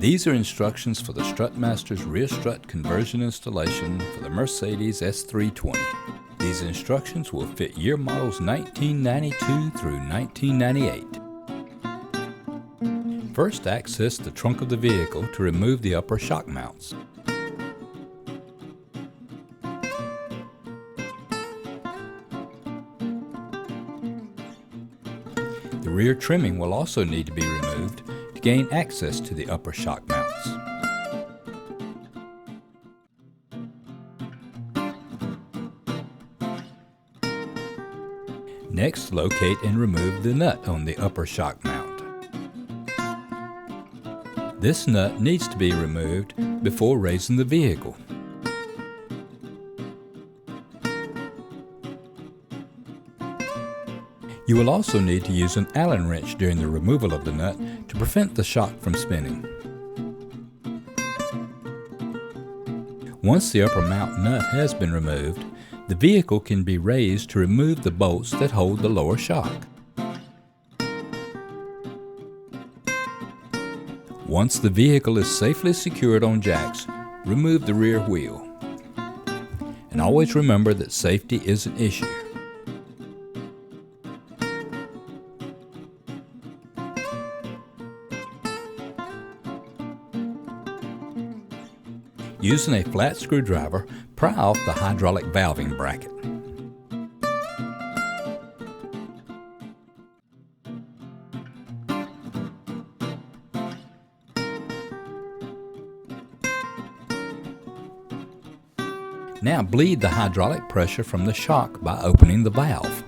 These are instructions for the Strutmaster's rear strut conversion installation for the Mercedes S320. These instructions will fit year models 1992 through 1998. First, access the trunk of the vehicle to remove the upper shock mounts. The rear trimming will also need to be removed to gain access to the upper shock mounts. Next, locate and remove the nut on the upper shock mount. This nut needs to be removed before raising the vehicle. You will also need to use an Allen wrench during the removal of the nut to prevent the shock from spinning. Once the upper mount nut has been removed, the vehicle can be raised to remove the bolts that hold the lower shock. Once the vehicle is safely secured on jacks, remove the rear wheel. And always remember that safety is an issue. Using a flat screwdriver, pry off the hydraulic valving bracket. Now bleed the hydraulic pressure from the shock by opening the valve.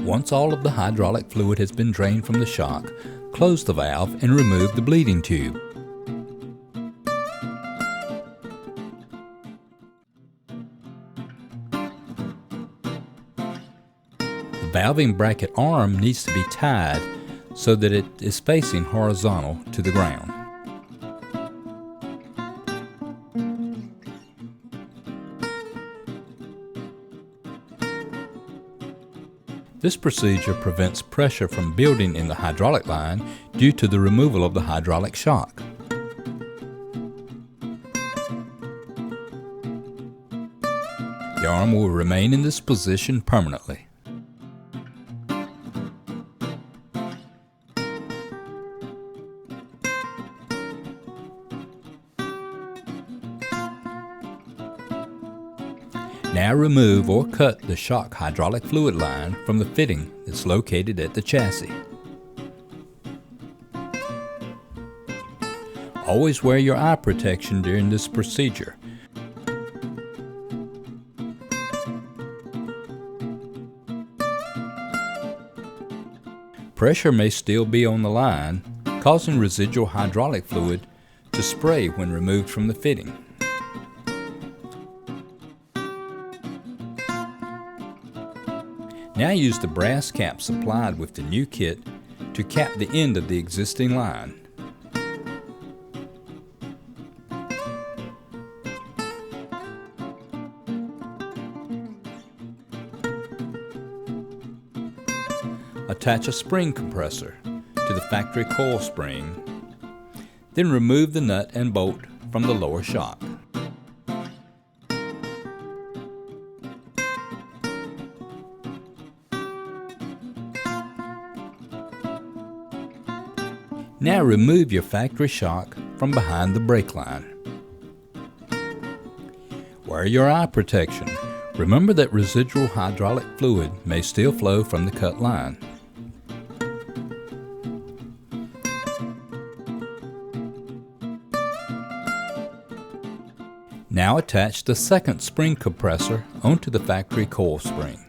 Once all of the hydraulic fluid has been drained from the shock, close the valve and remove the bleeding tube. The valving bracket arm needs to be tied so that it is facing horizontal to the ground. This procedure prevents pressure from building in the hydraulic line due to the removal of the hydraulic shock. The arm will remain in this position permanently. Now remove or cut the shock hydraulic fluid line from the fitting that's located at the chassis. Always wear your eye protection during this procedure. Pressure may still be on the line, causing residual hydraulic fluid to spray when removed from the fitting. Now use the brass cap supplied with the new kit to cap the end of the existing line. Attach a spring compressor to the factory coil spring, then remove the nut and bolt from the lower shock. Now remove your factory shock from behind the brake line. Wear your eye protection. Remember that residual hydraulic fluid may still flow from the cut line. Now attach the second spring compressor onto the factory coil spring.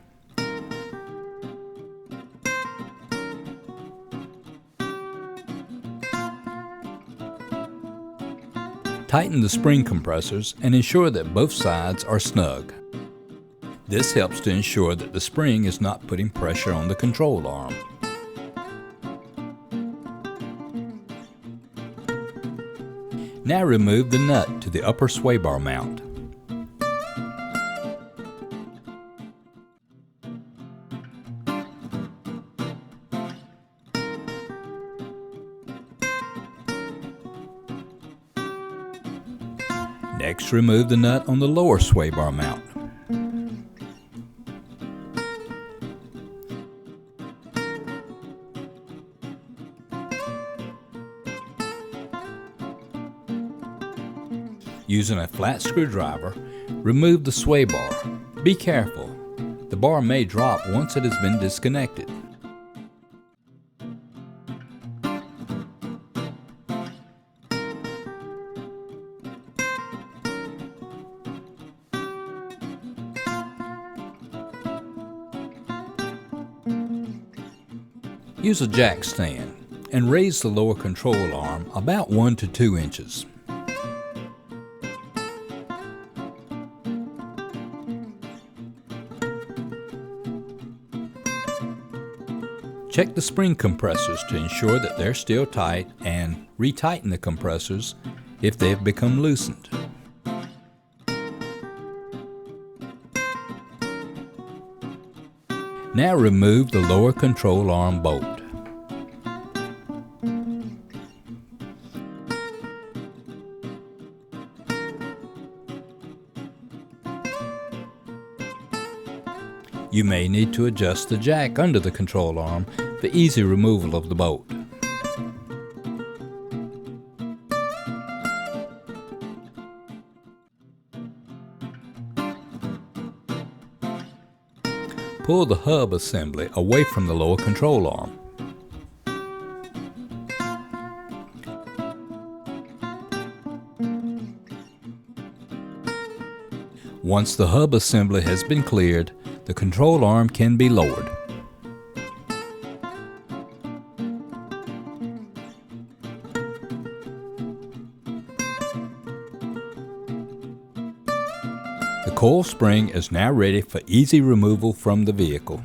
Tighten the spring compressors and ensure that both sides are snug. This helps to ensure that the spring is not putting pressure on the control arm. Now remove the nut to the upper sway bar mount. Next, remove the nut on the lower sway bar mount. Using a flat screwdriver, remove the sway bar. Be careful. The bar may drop once it has been disconnected. Use a jack stand and raise the lower control arm about 1 to 2 inches. Check the spring compressors to ensure that they're still tight and retighten the compressors if they have become loosened. Now remove the lower control arm bolt. You may need to adjust the jack under the control arm for easy removal of the bolt. Pull the hub assembly away from the lower control arm. Once the hub assembly has been cleared, the control arm can be lowered. The coil spring is now ready for easy removal from the vehicle.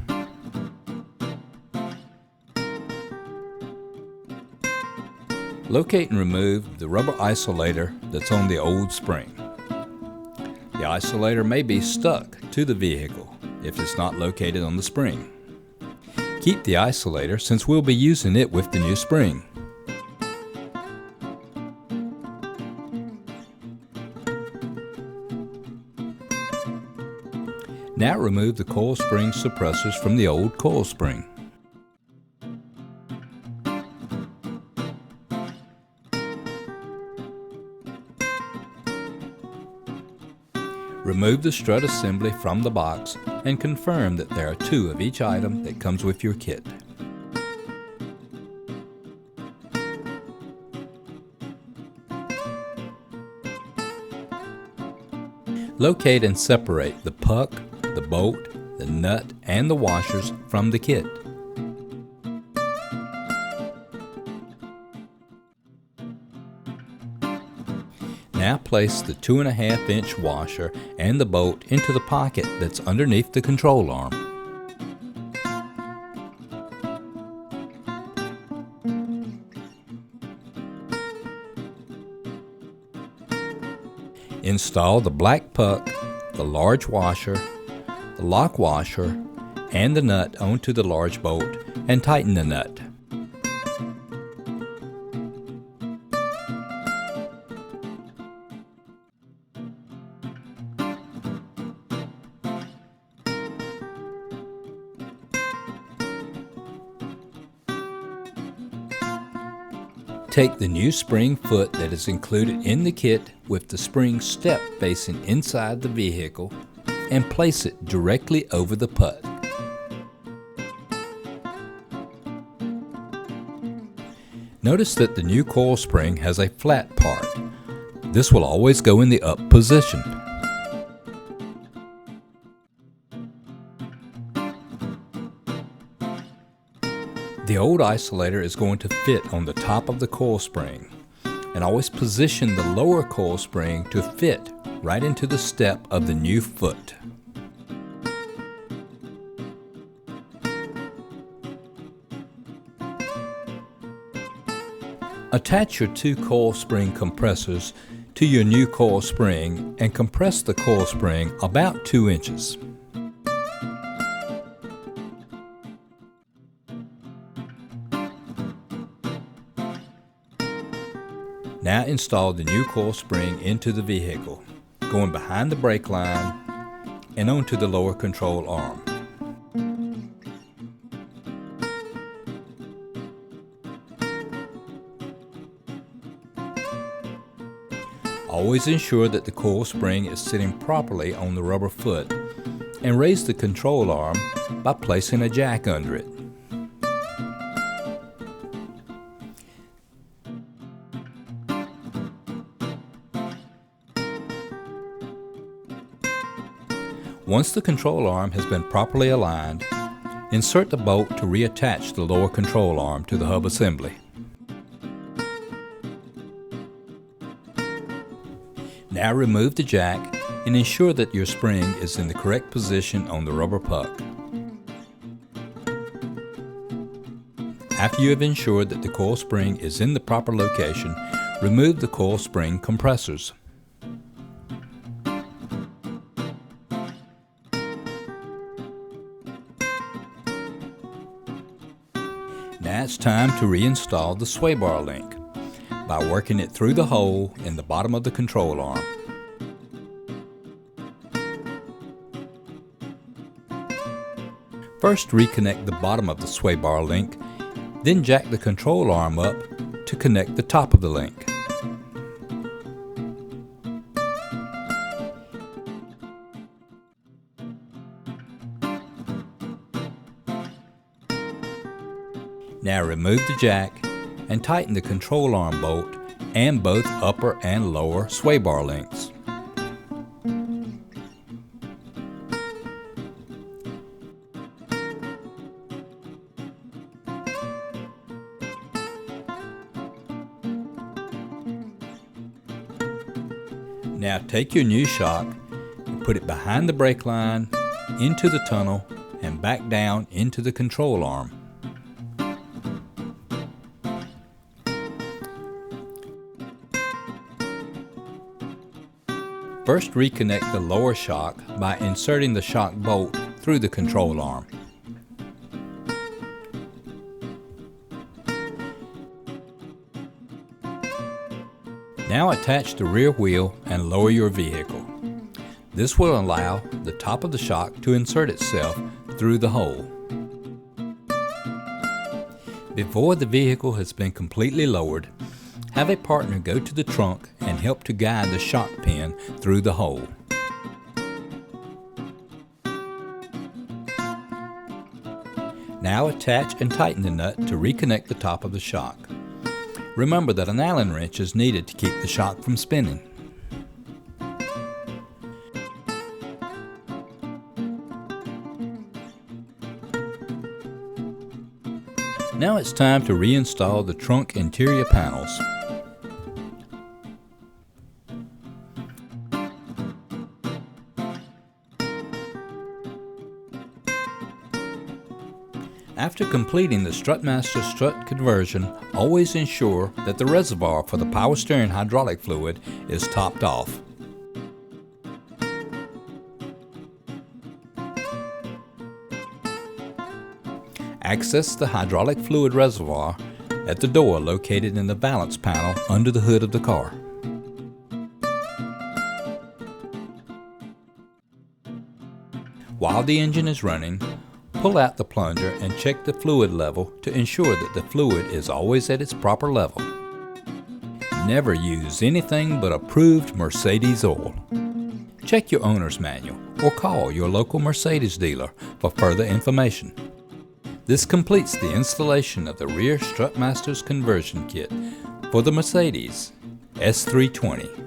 Locate and remove the rubber isolator that's on the old spring. The isolator may be stuck to the vehicle if it's not located on the spring. Keep the isolator since we'll be using it with the new spring. Now remove the coil spring suppressors from the old coil spring. Remove the strut assembly from the box and confirm that there are 2 of each item that comes with your kit. Locate and separate the puck, the bolt, the nut, and the washers from the kit. Now place the 2.5-inch washer and the bolt into the pocket that's underneath the control arm. Install the black puck, the large washer, the lock washer, and the nut onto the large bolt and tighten the nut. Take the new spring foot that is included in the kit with the spring step facing inside the vehicle and place it directly over the puck. Notice that the new coil spring has a flat part. This will always go in the up position. The old isolator is going to fit on the top of the coil spring, and always position the lower coil spring to fit right into the step of the new foot. Attach your 2 coil spring compressors to your new coil spring and compress the coil spring about 2 inches. Now install the new coil spring into the vehicle, going behind the brake line and onto the lower control arm. Always ensure that the coil spring is sitting properly on the rubber foot, and raise the control arm by placing a jack under it. Once the control arm has been properly aligned, insert the bolt to reattach the lower control arm to the hub assembly. Now remove the jack and ensure that your spring is in the correct position on the rubber puck. After you have ensured that the coil spring is in the proper location, remove the coil spring compressors. Now it's time to reinstall the sway bar link by working it through the hole in the bottom of the control arm. First, reconnect the bottom of the sway bar link, then jack the control arm up to connect the top of the link. Now remove the jack and tighten the control arm bolt and both upper and lower sway bar links. Now take your new shock and put it behind the brake line, into the tunnel, and back down into the control arm. First, reconnect the lower shock by inserting the shock bolt through the control arm. Now attach the rear wheel and lower your vehicle. This will allow the top of the shock to insert itself through the hole. Before the vehicle has been completely lowered, have a partner go to the trunk and help to guide the shock pin through the hole. Now attach and tighten the nut to reconnect the top of the shock. Remember that an Allen wrench is needed to keep the shock from spinning. Now it's time to reinstall the trunk interior panels. After completing the Strutmaster strut conversion, always ensure that the reservoir for the power steering hydraulic fluid is topped off. Access the hydraulic fluid reservoir at the door located in the valance panel under the hood of the car. While the engine is running, pull out the plunger and check the fluid level to ensure that the fluid is always at its proper level. Never use anything but approved Mercedes oil. Check your owner's manual or call your local Mercedes dealer for further information. This completes the installation of the rear Strutmasters Conversion Kit for the Mercedes S320.